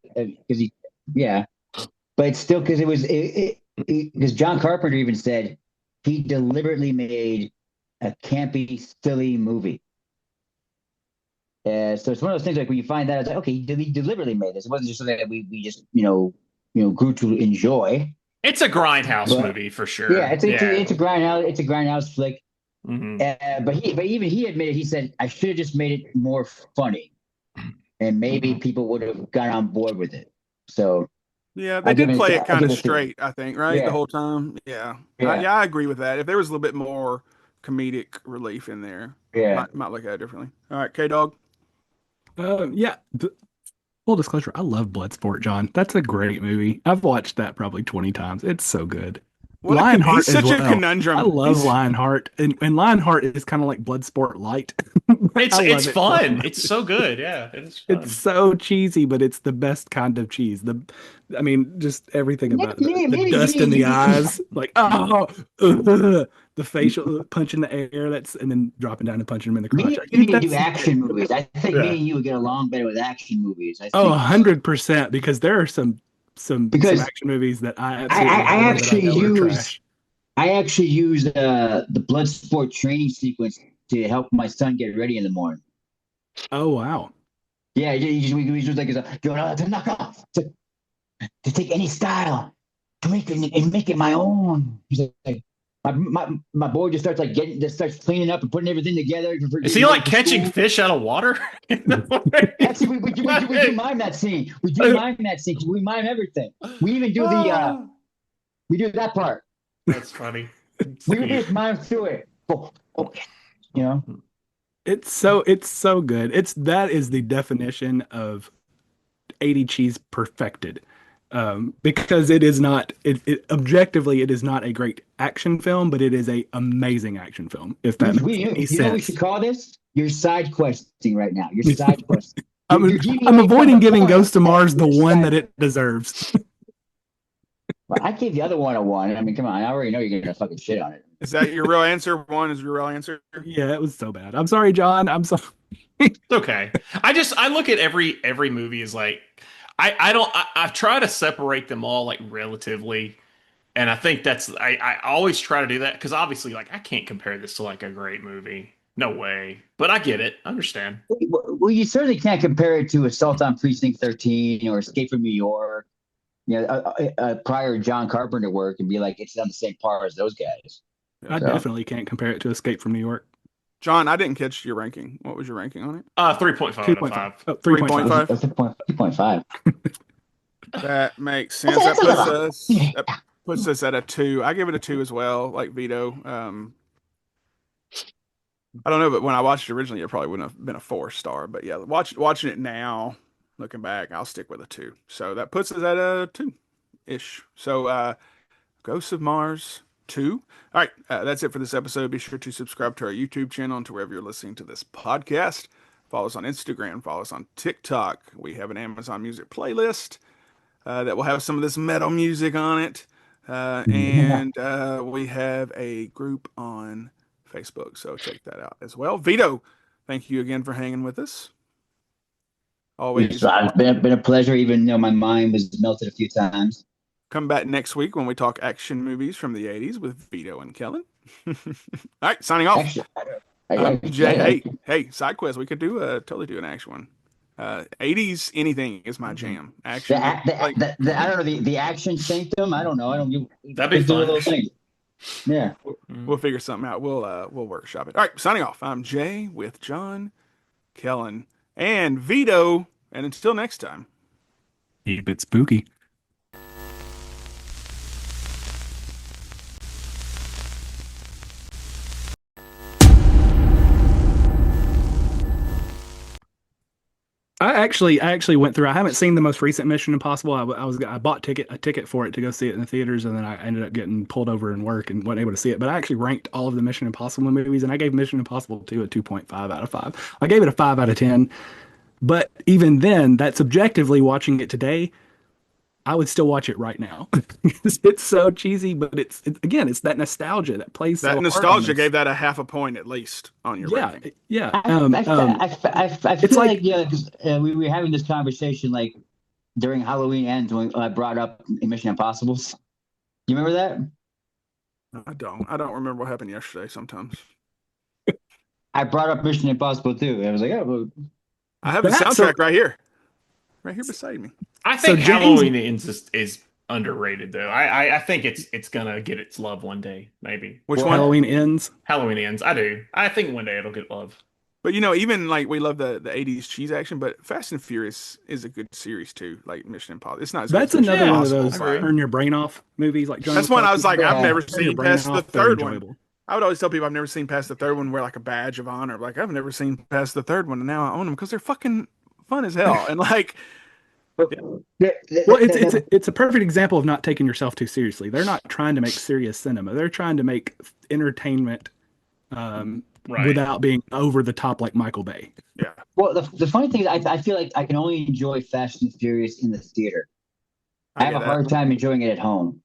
because but it's still because it was because John Carpenter even said he deliberately made a campy, silly movie. So it's one of those things like when you find that, it's like, okay, he deliberately made this. It wasn't just something that we just grew to enjoy. It's a grindhouse movie for sure. Yeah, it's a grindhouse flick. Mm-hmm. But even he admitted, he said, I should have just made it more funny, and maybe people would have got on board with it. So yeah, they did play it kind of it straight, I think, right? Yeah. The whole time. Yeah. I agree with that. If there was a little bit more comedic relief in there, might look at it differently. All right, K-Dog. Full disclosure, I love Bloodsport, John. That's a great movie. I've watched that probably 20 times. It's so good. Lionheart he's such as well. a conundrum. I love Lionheart, and Lionheart is kind of like Bloodsport light. It's fun. It's so good. Yeah, it's fun. It's so cheesy, but it's the best kind of cheese. Just everything about the dust in the eyes, like the facial punch in the air. And then dropping down and punching him in the crotch. You need to do action movies. I think me and you would get along better with action movies. 100%, because there are some action movies that I actually use the Bloodsport training sequence to help my son get ready in the morning. Oh wow! Yeah, we just like to knock off to take any style to make it my own. He's like my boy just starts cleaning up and putting everything together. Is he catching fish out of water? Actually, we do mime that scene. We mime everything. We even do we do that part. That's funny. We just mime through it. It's so good. That is the definition of 80 cheese perfected. Because it is not objectively it is not a great action film, but it is a amazing action film. If that makes any sense. You know what we should call this? You're side questing right now. You're side questing. I'm avoiding giving Ghost of Mars the one that it deserves. Well, I gave the other one a 1. I mean, come on. I already know you're gonna fucking shit on it. Is that your real answer? 1 is your real answer? Yeah, it was so bad. I'm sorry, John. I'm sorry. It's okay. I look at every movie as like I try to separate them all like relatively, and I think that's I always try to do that because obviously like I can't compare this to like a great movie. No way. But I get it. I understand. Well, you certainly can't compare it to Assault on Precinct 13 or Escape from New York. You know, prior John Carpenter work and be like it's on the same par as those guys. I definitely can't compare it to Escape from New York. John, I didn't catch your ranking. What was your ranking on it? 3.5 out of 5. 3.5. That's 3.5. That makes sense. That puts us at a 2. I give it a 2 as well, like Vito. I don't know, but when I watched it originally, it probably wouldn't have been a 4-star. But yeah, watching it now, looking back, I'll stick with a 2. So that puts us at a 2-ish. So Ghosts of Mars 2. All right, that's it for this episode. Be sure to subscribe to our YouTube channel and to wherever you're listening to this podcast. Follow us on Instagram. Follow us on TikTok. We have an Amazon Music playlist that will have some of this metal music on it. And we have a group on Facebook, so check that out as well. Vito, thank you again for hanging with us. Always. It's been a pleasure, even though my mind was melted a few times. Come back next week when we talk action movies from the 80s with Vito and Kellen. All right, signing off. Jay, hey, side quest. We could totally do an action one. 80s anything is my jam. Action. I don't know the action sanctum. I don't know. I don't give. That'd be fun. Those things. Yeah, we'll figure something out. We'll workshop it. All right, signing off. I'm Jay with John, Kellen, and Vito. And until next time, keep it spooky. I actually went through. I haven't seen the most recent Mission Impossible. I bought a ticket for it to go see it in the theaters, and then I ended up getting pulled over in work and wasn't able to see it. But I actually ranked all of the Mission Impossible movies, and I gave Mission Impossible 2 a 2.5 out of 5. I gave it a 5 out of 10. But even then, that's objectively watching it today, I would still watch it right now. It's so cheesy, but it's that nostalgia that plays. That so nostalgia gave that a 0.5 point at least on your rating. Yeah. I feel like we were having this conversation like during Halloween Ends when I brought up Mission Impossible. You remember that? I don't remember what happened yesterday. Sometimes I brought up Mission Impossible too. I was like, I have the soundtrack right here beside me. I think Halloween Ends is underrated though. I think it's gonna get its love one day, maybe. Which one? Halloween Ends. Halloween Ends. I do. I think one day it'll get love. But even like we love the 80s cheese action, but Fast and Furious is a good series too. Like Mission Impossible. It's not as That's good as another one of Impossible, those right? turn your brain off movies. Like That's one I was like, I've never seen past the third one. Enjoyable. I would always tell people I've never seen past the third one. Wear like a badge of honor. Like I've never seen past the third one, and now I own them because they're fucking fun as hell. And like, well, it's a perfect example of not taking yourself too seriously. They're not trying to make serious cinema. They're trying to make entertainment without being over the top like Michael Bay. Yeah. Well, the funny thing is, I feel like I can only enjoy Fast and Furious in the theater. I have a hard time enjoying it at home.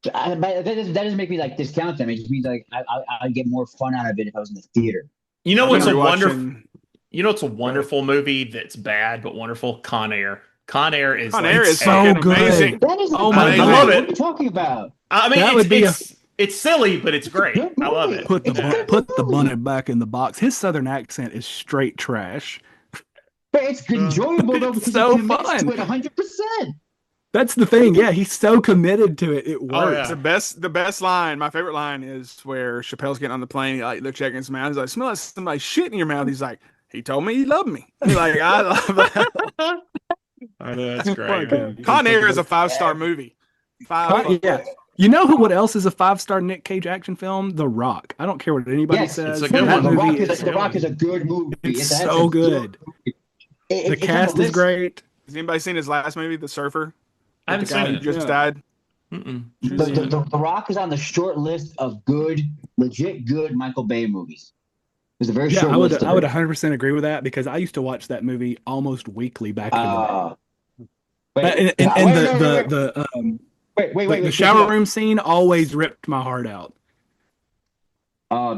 That doesn't make me like discount them. It just means like I'd get more fun out of it if I was in the theater. You know what's a wonderful movie that's bad but wonderful? Con Air. Con Air is so good. Amazing. That is my God! God. I love it. What are you talking about? I mean, That would be it's silly, but it's great. I love it. Put the bunny back in the box. His southern accent is straight trash. But it's enjoyable though because so he commits fun. to it 100%. That's the thing. Yeah, he's so committed to it. It works. Oh, yeah. The best line, my favorite line is where Chappelle's getting on the plane. Like they're checking his mouth. He's like, "Smell like somebody shit in your mouth." He's like, "He told me he loved me." He's like, "I love that." I know, that's great. Man. Con Air is a 5-star movie. Yeah. You know what else is a 5-star Nick Cage action film? The Rock. I don't care what anybody says. it's a good That one. movie The Rock is a good movie. It's so good. The cast is great. Has anybody seen his last movie, The Surfer? I haven't The guy seen who it. just died. The Rock is on the short list of legit good Michael Bay movies. was a very Yeah, short I would list of I would it. 100% agree with that because I used to watch that movie almost weekly back in the day. Wait, And wait, no, wait, the wait, shower room scene always ripped my heart out. Oh,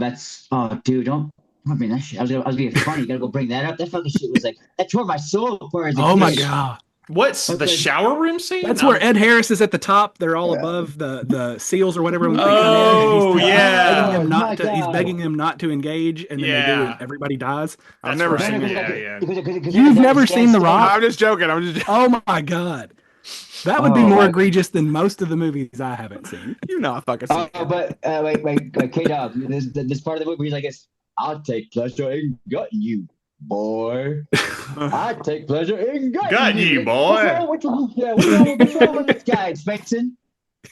dude, don't. I mean, that shit. I was being funny. You gotta go bring that up. That fucking shit was like that tore my soul apart as a Oh my kid. God. What's I was the like, shower room scene? That's where Ed Harris is at the top. They're all above the seals or whatever when they come in, and Oh, begging yeah. him my not to. He's God. begging him not to engage, and then they do, and Yeah. everybody dies. I've That's never right. seen it. Yeah. You've never seen The Rock? I'm just joking. I'm just. Oh my God, that would be Oh, more my- egregious than most of the movies I haven't seen. You know, I fucking seen Oh, it. but wait, K Dog. This part of the movie, he's like, "I'll take pleasure in gutting you, boy. I take pleasure in Gutting you, boy." What's wrong with this guy, Spencer?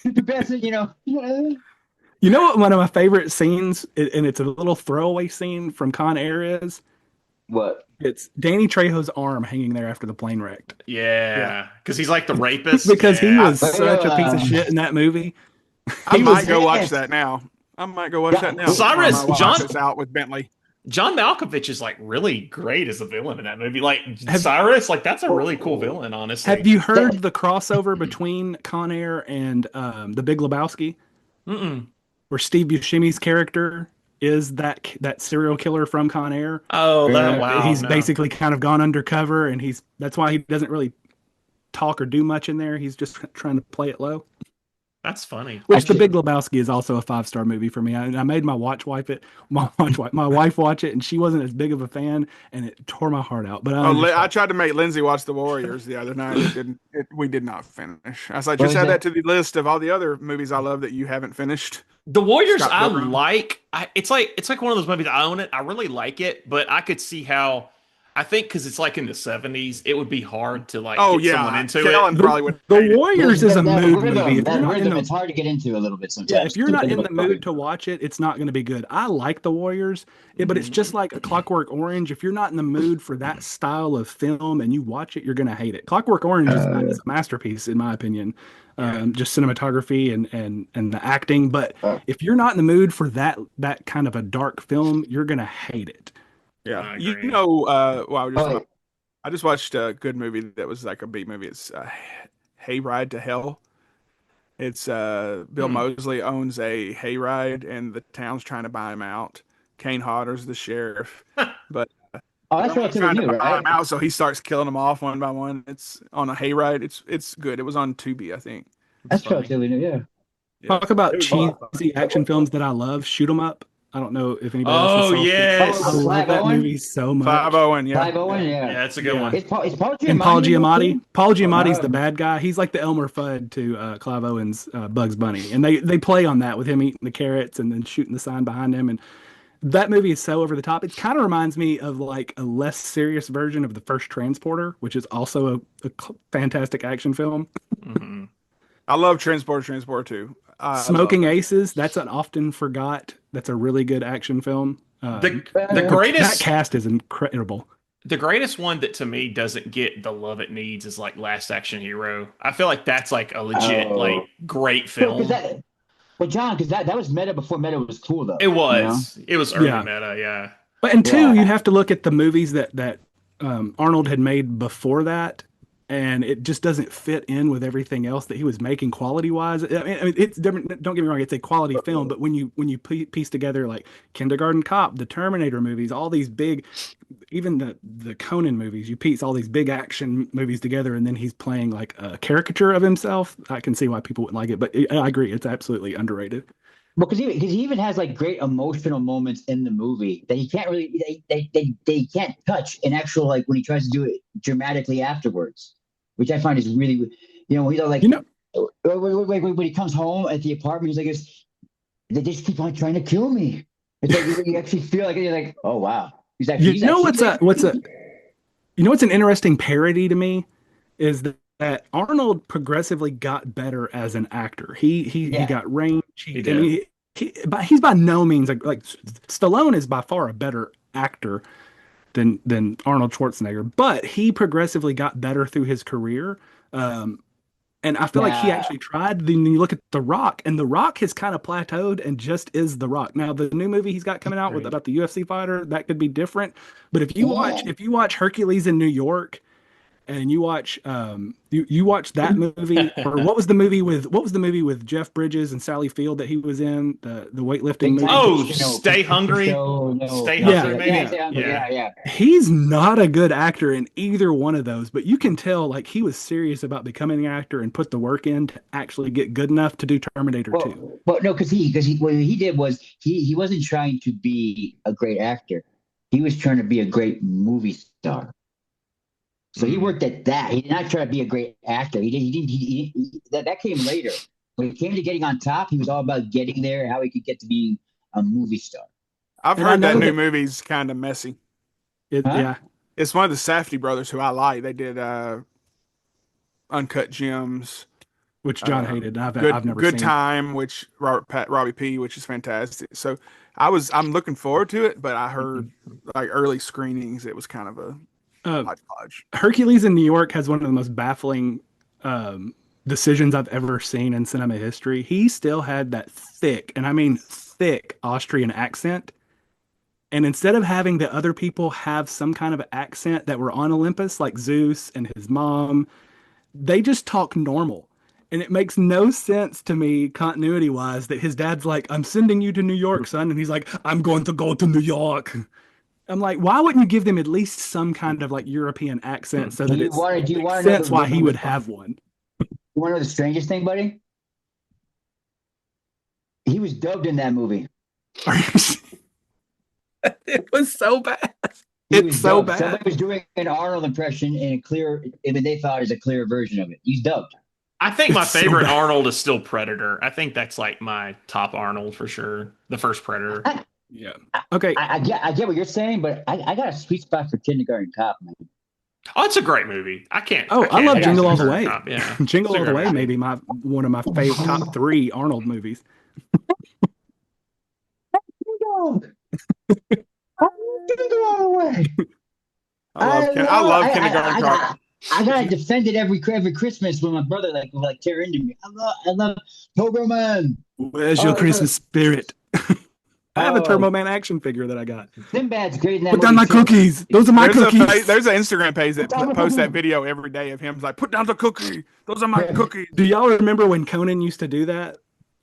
The best, you know. You know what? One of my favorite scenes, and it's a little throwaway scene from Con Air is What? it's Danny Trejo's arm hanging there after the plane wrecked Yeah. Because he's like the rapist. because he Yeah. was such a piece of shit in that movie. I He might was- go watch that now. I might go watch that now. Cyrus, While my John- wife is out with Bentley. John Malkovich is like really great as a villain in that movie. Like Cyrus, like that's a really cool villain, honestly. Have you heard the crossover between Con Air and The Big Lebowski, Mm-mm. where Steve Buscemi's character is that serial killer from Con Air? Oh, wow. He's no. basically kind of gone undercover, and that's why he doesn't really talk or do much in there. He's just trying to play it low. That's funny. Which The Big Lebowski is also a 5-star movie for me. I made my wife watch it, and she wasn't as big of a fan, and it tore my heart out. But I tried to make Lindsay watch The Warriors the other night. We did not finish. I was like, just was add that? that to the list of all the other movies I love that you haven't finished. The Warriors, Scott I Pilgrim. like. It's like one of those movies. I own it. I really like it, but I could see how. I think because it's like in the 70s, it would be hard to like Oh get someone yeah, into Kellen it. probably would. The Warriors is a That mood rhythm, movie. If that you're not in rhythm, the it's hard to get into a little bit sometimes. Yeah, if you're not in the Depending mood to watch it, it's not going to be good. I like The Warriors, but it's just like a Clockwork Orange. If you're not in the mood for that style of film and you watch it, you're going to hate it. Clockwork Orange is a masterpiece, in my opinion. Just cinematography and the acting. But if you're not in the mood for that kind of a dark film, you're going to hate it. Yeah, I you agree. know, Oh, I just watched a good movie that was like a B movie. It's Hayride to Hell. It's Bill Moseley owns a hayride, and the town's trying to buy him out. Kane Hodder's the sheriff, but oh, that's they're relatively trying new, to buy right? him out, so he starts killing them off one by one. It's on a hayride. It's good. It was on Tubi, I think. That's relatively new, yeah. Yeah. Talk about It was fun. cheesy action films that I love. Shoot 'em Up. I don't know if anybody Oh, else saw yes. I love Clive that Owen? movie so much. 5-0, yeah. Clive Owen, Yeah, yeah. that's a good one. It's Paul Giamatti. And Paul in it, Giamatti. too? Paul Giamatti's Oh. the bad guy. He's like the Elmer Fudd to Clive Owen's Bugs Bunny. And they play on that with him eating the carrots and then shooting the sign behind him. And that movie is so over the top. It kind of reminds me of like a less serious version of The First Transporter, which is also a fantastic action film. Mhm. I love Transporter 2. Smoking Aces, that's an often forgot. That's a really good action film. The that greatest cast is incredible. the greatest one that to me doesn't get the love it needs is like Last Action Hero. I feel like that's like a legit Oh. like great film. Well, John, because that was meta before meta was cool, though. It was. It was early Yeah. meta, yeah. But and two, Yeah. you have to look at the movies that Arnold had made before that, and it just doesn't fit in with everything else that he was making quality wise. I mean, it's different. Don't get me wrong; it's a quality film, but when you piece together like Kindergarten Cop, the Terminator movies, all these big, even the Conan movies, you piece all these big action movies together, and then he's playing like a caricature of himself. I can see why people wouldn't like it, but I agree, it's absolutely underrated. Well, because he even has like great emotional moments in the movie that he can't really they can't touch in actual like when he tries to do it dramatically afterwards, which I find is really he's all like when he comes home at the apartment he's like they just keep on trying to kill me. It's like you actually feel like you're like, oh wow, he's actually what's an interesting parody to me is that Arnold progressively got better as an actor. He got range. He's by no means like Stallone is by far a better actor than Arnold Schwarzenegger, but he progressively got better through his career. And And I feel like he Yeah. actually tried. Then you look at The Rock, and The Rock has kind of plateaued and just is The Rock. Now, the new movie he's got coming out with about the UFC fighter, that could be different. But if you watch Hercules in New York, and you watch you watch that movie, or what was the movie with Jeff Bridges and Sally Field that he was in, the weightlifting movie? Oh, Stay Hungry. Stay Hungry, maybe. Yeah. He's not a good actor in either one of those, but you can tell like he was serious about becoming an actor and put the work in to actually get good enough to do Terminator 2. Well, no, because what he did was he wasn't trying to be a great actor. He was trying to be a great movie star. So he worked at that. He did not try to be a great actor. That came later. When it came to getting on top, he was all about getting there, how he could get to be a movie star. I've heard that new movie's kind of messy. Yeah. It's one of the Safdie brothers who I like. They did Uncut Gems, which John hated. I've never Good seen. Time, which Robbie P, which is fantastic. So I'm looking forward to it, but I heard like early screenings, it was kind of a hodgepodge. Hercules in New York has one of the most baffling decisions I've ever seen in cinema history. He still had that thick, and I mean thick, Austrian accent. And instead of having the other people have some kind of accent that were on Olympus, like Zeus and his mom, they just talk normal. And it makes no sense to me, continuity-wise, that his dad's like, I'm sending you to New York, son. And he's like, I'm going to go to New York. I'm like, why wouldn't you give them at least some kind of like European accent so that it makes sense why he would have one? You want to know the strangest thing, buddy? He was dubbed in that movie. It was so bad. It's so bad. Somebody was doing an Arnold impression in they thought it was a clear version of it. He's dubbed. I think my favorite Arnold is still Predator. I think that's like my top Arnold for sure. The first Predator. Yeah. Okay. I get what you're saying, but I got a sweet spot for Kindergarten Cop, man. Oh, it's a great movie. I love Jingle All the Way. Yeah. Jingle All the Way, maybe one of my favorite top 3 Arnold movies. Jingle All the Way. I love Kindergarten Cop. I gotta defend it every Christmas when my brother like tear into me. I love Turbo Man. Where's your Christmas spirit? I have a Turbo Man action figure that I got. Sinbad's great in that. Put down my cookies. Those are my cookies. There's an Instagram page that posts that video every day of him like, put down the cookie. Those are my cookies. Do y'all remember when Conan used to do that?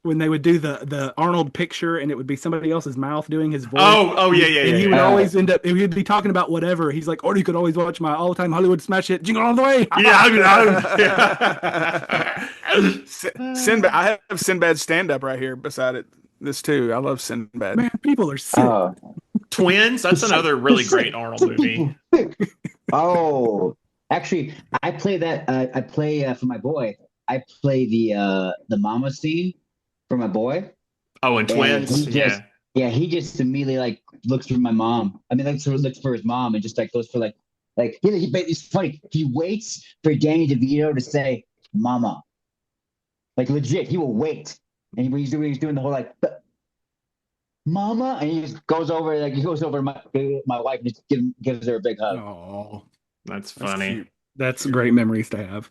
When they would do the Arnold picture and it would be somebody else's mouth doing his voice. Oh yeah. And he would always end up, he'd be talking about whatever. He's like, or you could always watch my all-time Hollywood smash hit, Jingle All the Way. Sinbad. I have Sinbad's stand-up right here beside this too. I love Sinbad. Man, people are sick. Twins. That's another really great Arnold movie. Oh, actually, I play that. I play for my boy. I play the mama scene for my boy. Oh, and Twins. He just immediately like looks for my mom. I mean, looks for his mom and just like goes for like it's funny. He waits for Danny DeVito to say "mama," like legit. He will wait, and when he's doing the whole like "mama," and he just goes over to my wife and just gives her a big hug. Oh, that's funny. That's great memories to have.